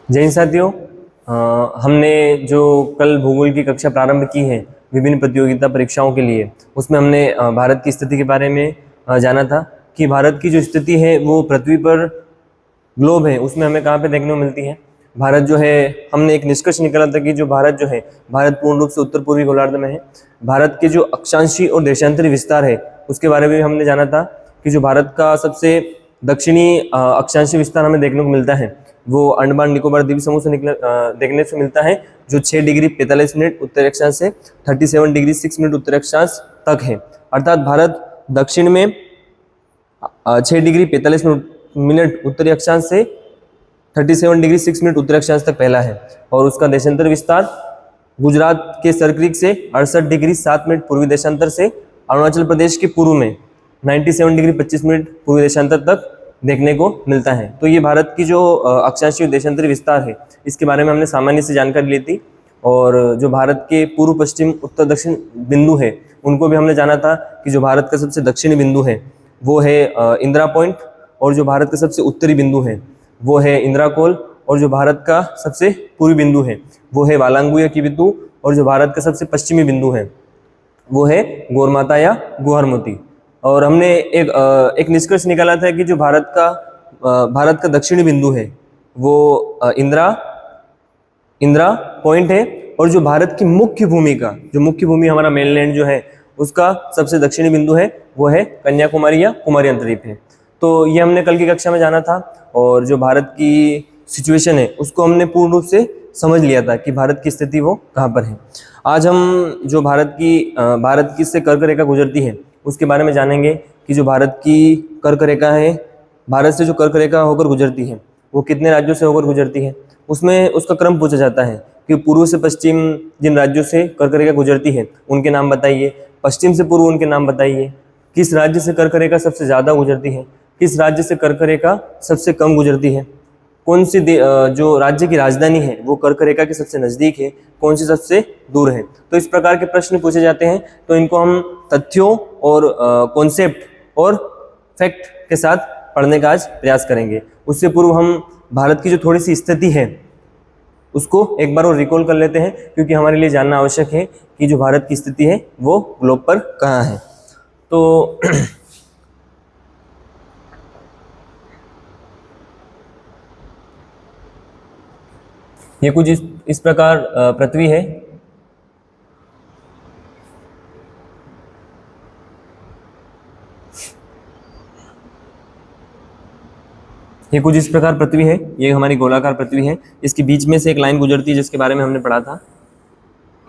जय हिंद साथियों। हमने जो कल भूगोल की कक्षा प्रारंभ की है विभिन्न प्रतियोगिता परीक्षाओं के लिए, उसमें हमने भारत की स्थिति के बारे में जाना था कि भारत की जो स्थिति है वो पृथ्वी पर ग्लोब है उसमें हमें कहाँ पे देखने को मिलती है। भारत जो है, हमने एक निष्कर्ष निकाला था कि जो भारत जो है, भारत पूर्ण रूप से उत्तर पूर्वी गोलार्ध में है। भारत के जो अक्षांशी और देशांतरी विस्तार है उसके बारे में हमने जाना था कि जो भारत का सबसे दक्षिणी अक्षांशी विस्तार हमें देखने को मिलता है वो अंडमान निकोबार द्वीप समूह से देखने से मिलता है, जो 6 डिग्री 45 मिनट उत्तरी अक्षांश से 37 डिग्री 6 मिनट उत्तरी अक्षांश तक है। अर्थात भारत दक्षिण में 6 डिग्री 45 मिनट उत्तरी अक्षांश से 37 डिग्री 6 मिनट उत्तरी अक्षांश तक फैला है, और उसका देशांतर विस्तार गुजरात के सरक्रिक से 68 डिग्री 7 मिनट पूर्वी देशांतर से अरुणाचल प्रदेश के पूर्व में 97 डिग्री 25 मिनट पूर्वी देशांतर तक देखने को मिलता है। तो ये भारत की जो अक्षांशीय देशांतरी विस्तार है इसके बारे में हमने सामान्य से जानकारी ली थी, और जो भारत के पूर्व पश्चिम उत्तर दक्षिण बिंदु है उनको भी हमने जाना था कि जो भारत का सबसे दक्षिणी बिंदु है वो है इंदिरा पॉइंट, और जो भारत का सबसे उत्तरी बिंदु है वो है इंदिरा कोल, और जो भारत का सबसे पूर्वी बिंदु है वो है वालांगू या किबितू, और जो भारत का सबसे पश्चिमी बिंदु है वो है गोरमाता या गुहरमती। और हमने एक निष्कर्ष निकाला था कि जो भारत का दक्षिणी बिंदु है वो इंदिरा पॉइंट है, और जो भारत की मुख्य भूमि हमारा मेनलैंड जो है उसका सबसे दक्षिणी बिंदु है वो है कन्याकुमारी या कुमारी अंतरीप है। तो ये हमने कल की कक्षा में जाना था, और जो भारत की सिचुएशन है उसको हमने पूर्ण रूप से समझ लिया था कि भारत की स्थिति वो कहाँ पर है। आज हम जो भारत की से कर्क रेखा गुजरती है उसके बारे में जानेंगे कि जो भारत की कर्क रेखा है, भारत से जो कर्क रेखा होकर गुजरती है वो कितने राज्यों से होकर गुजरती है। उसमें उसका क्रम पूछा जाता है कि पूर्व से पश्चिम जिन राज्यों से कर्क रेखा गुजरती है उनके नाम बताइए, पश्चिम से पूर्व उनके नाम बताइए, किस राज्य से कर्क रेखा सबसे ज़्यादा गुजरती है, किस राज्य से कर्क रेखा सबसे कम गुजरती है, कौन सी जो राज्य की राजधानी है वो कर्क रेखा के सबसे नज़दीक है, कौन सी सबसे दूर है। तो इस प्रकार के प्रश्न पूछे जाते हैं, तो इनको हम तथ्यों और कॉन्सेप्ट और फैक्ट के साथ पढ़ने का आज प्रयास करेंगे। उससे पूर्व हम भारत की जो थोड़ी सी स्थिति है उसको एक बार और रिकॉल कर लेते हैं, क्योंकि हमारे लिए जानना आवश्यक है कि जो भारत की स्थिति है वो ग्लोब पर कहाँ है। तो ये कुछ इस प्रकार पृथ्वी है। ये कुछ इस प्रकार पृथ्वी है, ये हमारी गोलाकार पृथ्वी है। इसके बीच में से एक लाइन गुजरती है जिसके बारे में हमने पढ़ा था,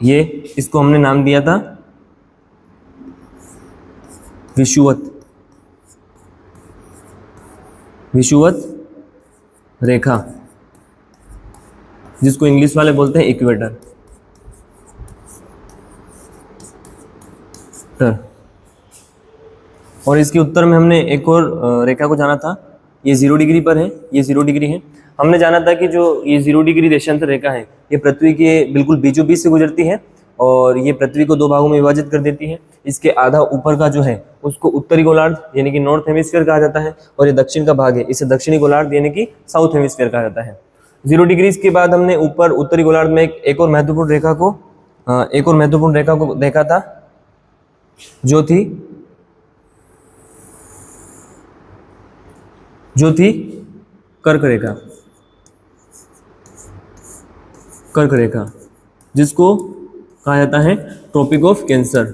ये इसको हमने नाम दिया था विषुवत रेखा, जिसको इंग्लिश वाले बोलते हैं इक्वेटर। और इसके उत्तर में हमने एक और रेखा को जाना था, ये 0 डिग्री पर है, ये 0 डिग्री है। हमने जाना था कि जो ये 0 डिग्री देशांतर रेखा है ये पृथ्वी के बिल्कुल बीचों बीच से गुजरती है, और ये पृथ्वी को 2 भागों में विभाजित कर देती है। इसके आधा ऊपर का जो है उसको उत्तरी गोलार्ध यानी कि नॉर्थ हेमिस्फीयर कहा जाता है, और ये दक्षिण का भाग है इसे दक्षिणी गोलार्ध यानी कि साउथ हेमिस्फीयर कहा जाता है। 0 डिग्री के बाद हमने ऊपर उत्तरी गोलार्ध में एक और महत्वपूर्ण रेखा को देखा था, जो थी कर्क रेखा, जिसको कहा जाता है ट्रॉपिक ऑफ कैंसर।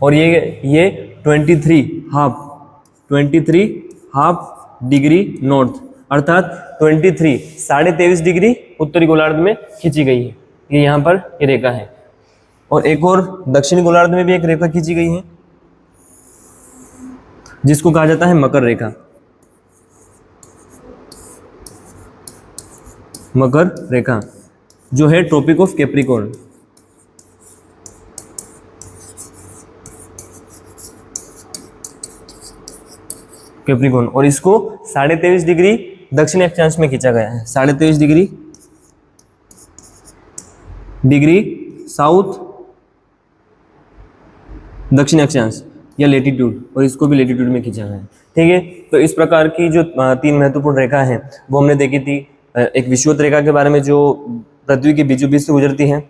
और ये 23 हाफ डिग्री नॉर्थ अर्थात 23.5 डिग्री उत्तरी गोलार्ध में खींची गई है। ये यहाँ पर ये रेखा है, और एक और दक्षिणी गोलार्ध में भी एक रेखा खींची गई है जिसको कहा जाता है मकर रेखा, जो है ट्रॉपिक ऑफ कैप्रिकॉर्न। और इसको 23.5 डिग्री दक्षिण अक्षांश में खींचा गया है, 23.5 डिग्री साउथ दक्षिण अक्षांश। या लेटीट्यूड, और इसको भी लेटीट्यूड में खींचा है। ठीक है, तो इस प्रकार की जो 3 महत्वपूर्ण रेखा हैं वो हमने देखी थी। एक विषुवत रेखा के बारे में जो पृथ्वी के बीचों बीच से गुजरती है,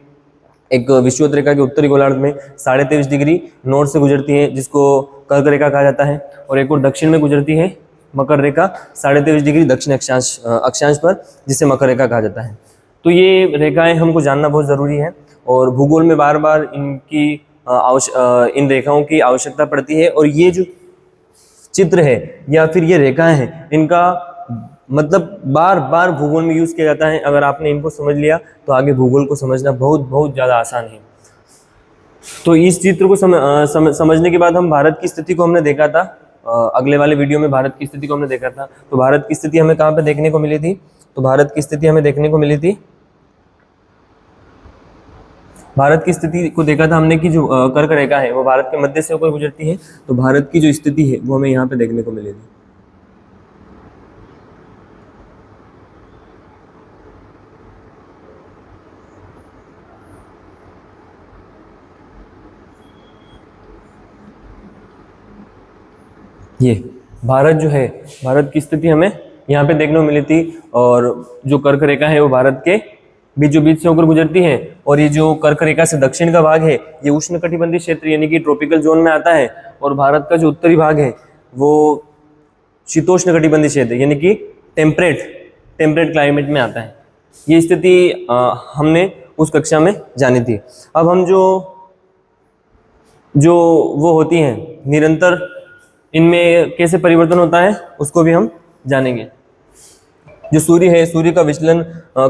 एक विषुवत रेखा के उत्तरी गोलार्ध में 23.5 डिग्री नॉर्थ से गुजरती है जिसको कर्क रेखा कहा जाता है, और एक और दक्षिण में गुजरती है मकर रेखा 23.5 डिग्री दक्षिण अक्षांश पर, जिसे मकर रेखा कहा जाता है। तो ये रेखाएं हमको जानना बहुत ज़रूरी है, और भूगोल में बार बार इन रेखाओं की आवश्यकता पड़ती है। और ये जो चित्र है या फिर ये रेखाएं हैं, इनका मतलब बार बार भूगोल में यूज किया जाता है। अगर आपने इनको समझ लिया तो आगे भूगोल को समझना बहुत बहुत ज़्यादा आसान है। तो इस चित्र को समझने के बाद हम भारत की स्थिति को हमने देखा था, अगले वाले वीडियो में भारत की स्थिति को हमने देखा था। तो भारत की स्थिति हमें कहाँ पे देखने को मिली थी? तो भारत की स्थिति हमें देखने को मिली थी, भारत की स्थिति को देखा था हमने कि जो कर्क रेखा है वो भारत के मध्य से होकर गुजरती है। तो भारत की जो स्थिति है वो हमें यहाँ पे देखने को मिली थी। ये भारत जो है, भारत की स्थिति हमें यहाँ पे देखने को मिली थी, और जो कर्क रेखा है वो भारत के बीचों बीच से होकर गुजरती है। और ये जो कर्क रेखा से दक्षिण का भाग है ये उष्णकटिबंधीय क्षेत्र यानी कि ट्रॉपिकल जोन में आता है, और भारत का जो उत्तरी भाग है वो शीतोष्णकटिबंधीय क्षेत्र यानी कि टेम्परेट क्लाइमेट में आता है। ये स्थिति हमने उस कक्षा में जानी थी। अब हम जो वो होती हैं निरंतर, इनमें कैसे परिवर्तन होता है उसको भी हम जानेंगे। जो सूर्य है, सूर्य का विचलन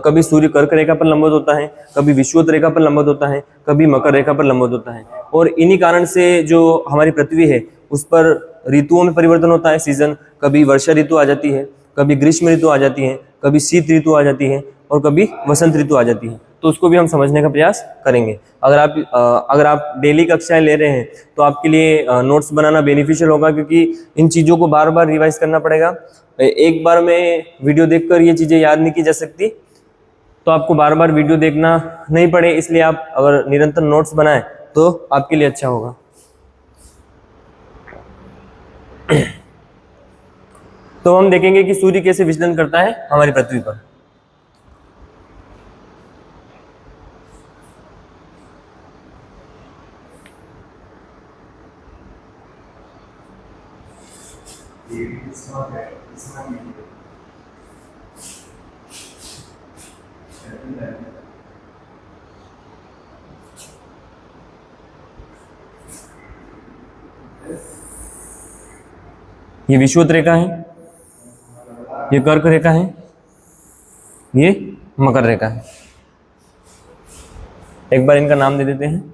कभी सूर्य कर्क रेखा पर लंबवत होता है, कभी विषुवत रेखा पर लंबवत होता है, कभी मकर रेखा पर लंबवत होता है। और इन्हीं कारण से जो हमारी पृथ्वी है उस पर ऋतुओं में परिवर्तन होता है, सीजन। कभी वर्षा ऋतु आ जाती है, कभी ग्रीष्म ऋतु आ जाती है, कभी शीत ऋतु आ जाती है, और कभी वसंत ऋतु आ जाती है। तो उसको भी हम समझने का प्रयास करेंगे। अगर आप डेली कक्षाएं ले रहे हैं तो आपके लिए नोट्स बनाना बेनिफिशियल होगा, क्योंकि इन चीज़ों को बार बार रिवाइज करना पड़ेगा। एक बार में वीडियो देखकर ये चीज़ें याद नहीं की जा सकती, तो आपको बार बार वीडियो देखना नहीं पड़े, इसलिए आप अगर निरंतर नोट्स बनाएं तो आपके लिए अच्छा होगा। तो हम देखेंगे कि सूर्य कैसे विचलन करता है हमारी पृथ्वी पर। ये विषुवत रेखा है, ये कर्क रेखा है, ये मकर रेखा है। एक बार इनका नाम दे देते हैं।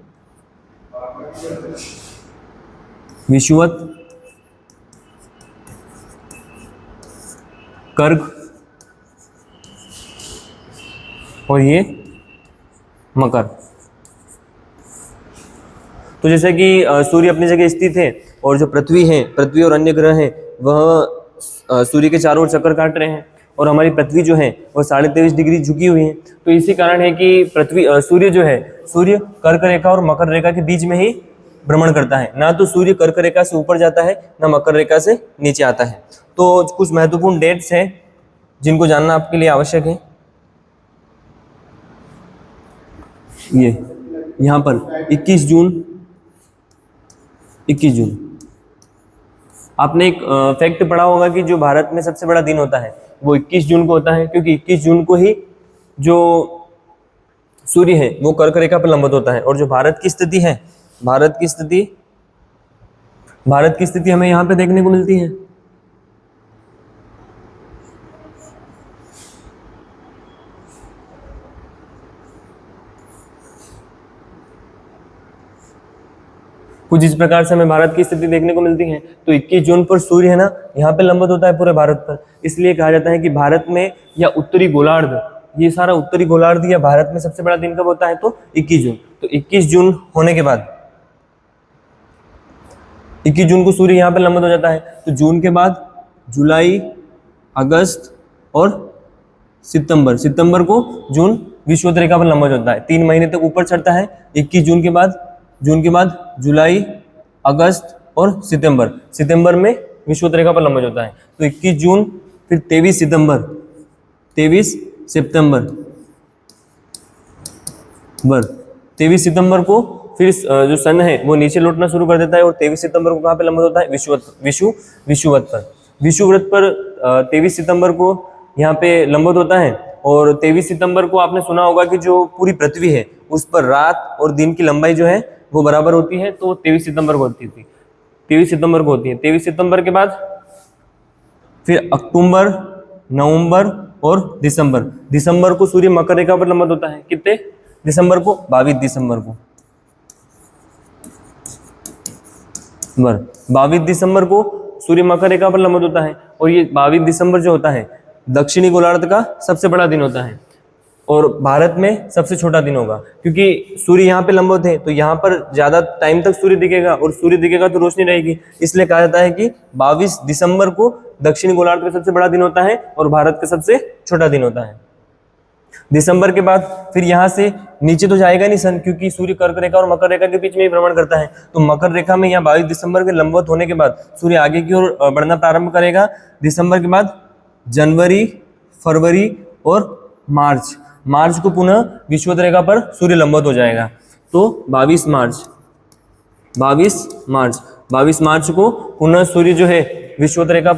विषुवत, कर्क और ये मकर। तो जैसे कि सूर्य अपनी जगह स्थित है, और जो पृथ्वी है, पृथ्वी और अन्य ग्रह हैं वह सूर्य के चारों ओर चक्कर काट रहे हैं, और हमारी पृथ्वी जो है वह 23.5 डिग्री झुकी हुई है। तो इसी कारण है कि सूर्य जो है, सूर्य कर्क रेखा और मकर रेखा के बीच में ही भ्रमण करता है। ना तो सूर्य कर्क रेखा से ऊपर जाता है, ना मकर रेखा से नीचे आता है। तो कुछ महत्वपूर्ण डेट्स हैं जिनको जानना आपके लिए आवश्यक है। ये यहाँ पर 21 जून आपने एक फैक्ट पढ़ा होगा कि जो भारत में सबसे बड़ा दिन होता है वो 21 जून को होता है, क्योंकि 21 जून को ही जो सूर्य है वो कर्क रेखा पर लंबवत होता है। और जो भारत की स्थिति है, भारत की स्थिति हमें यहाँ पे देखने को मिलती है। कुछ इस प्रकार से हमें भारत की स्थिति देखने को मिलती है। तो 21 जून पर सूर्य है ना यहाँ पे लंबवत होता है पूरे भारत पर, इसलिए कहा जाता है कि भारत में या उत्तरी गोलार्ध, ये सारा उत्तरी गोलार्ध या भारत में सबसे बड़ा दिन कब होता है? तो 21 जून। तो 21 जून होने के बाद 21 जून को सूर्य यहाँ पे लंबवत हो जाता है। तो जून के बाद जुलाई, अगस्त और सितंबर को जून विषुवत रेखा पर लंबवत होता है। 3 महीने तक ऊपर चढ़ता है। 21 जून के बाद जुलाई, अगस्त और सितंबर में विषुवत रेखा पर लंबवत होता है। तो 21 जून, फिर 23 सितंबर 23 सितंबर को फिर जो सन है वो नीचे लौटना शुरू कर देता है और 23 सितंबर को कहाँ पे लंबवत होता है? विषुवत पर 23 सितंबर को यहाँ पे लंबवत होता है। और 23 सितंबर को आपने सुना होगा कि जो पूरी पृथ्वी है उस पर रात और दिन की लंबाई जो है वो बराबर होती है, तो 23 सितंबर को होती थी, 23 सितंबर को होती है। 23 सितंबर के बाद फिर अक्टूबर, नवंबर और दिसंबर को सूर्य मकर रेखा पर लंबवत होता है। कितने दिसंबर को? 22 दिसंबर को 22 दिसंबर को सूर्य मकर रेखा पर लंबवत होता है। और ये 22 दिसंबर जो होता है दक्षिणी गोलार्ध का सबसे बड़ा दिन होता है और भारत में सबसे छोटा दिन होगा, क्योंकि सूर्य यहाँ पे लंबवत है तो यहाँ पर ज्यादा टाइम तक सूर्य दिखेगा और सूर्य दिखेगा तो रोशनी रहेगी। इसलिए कहा जाता है कि 22 दिसंबर को दक्षिणी गोलार्ध का सबसे बड़ा दिन होता है और भारत का सबसे छोटा दिन होता है। दिसंबर के बाद फिर यहाँ से नीचे तो जाएगा नहीं सन, क्योंकि सूर्य कर्क रेखा और मकर रेखा के बीच में ही भ्रमण करता है। तो मकर रेखा में यहाँ 22 दिसंबर के लंबवत होने के बाद सूर्य आगे की ओर बढ़ना प्रारंभ करेगा। दिसंबर के बाद जनवरी, फरवरी और मार्च को पुनः विषुवत रेखा पर सूर्य लंबवत हो जाएगा। तो 22 मार्च को पुनः सूर्य जो है विषुवत रेखा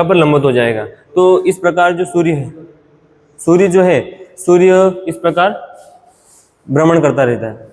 पर लंबवत हो जाएगा। तो इस प्रकार जो सूर्य इस प्रकार भ्रमण करता रहता है।